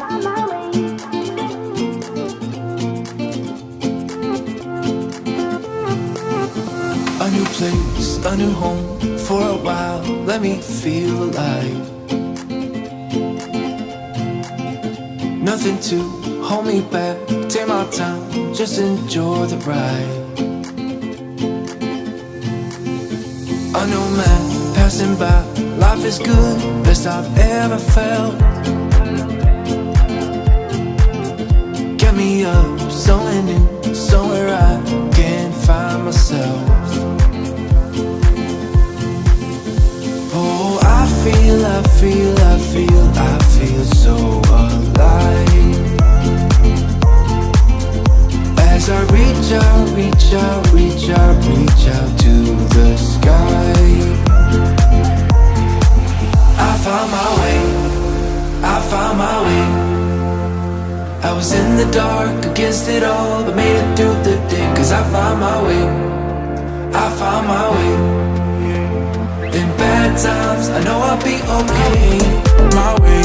A new place, a new home. For a while, let me feel alive. Nothing to hold me back. Take my time, just enjoy the ride. A new man passing by. Life is good, best I've ever felt. Get me up, somewhere new, somewhere I can find myself. Oh, I feel so alive. As I reach out to the sky. I found my way. I was in the dark against it all, but made it through the day. Cause I found my way. In bad times, I know I'll be okay. My way.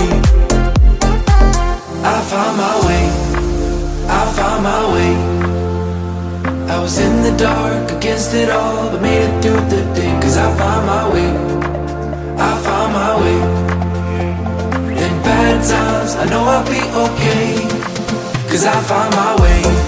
I found my way. I was in the dark against it all, but made it through the day. Cause I found my way. In bad times, I know I'll be okay. Cause I found my way.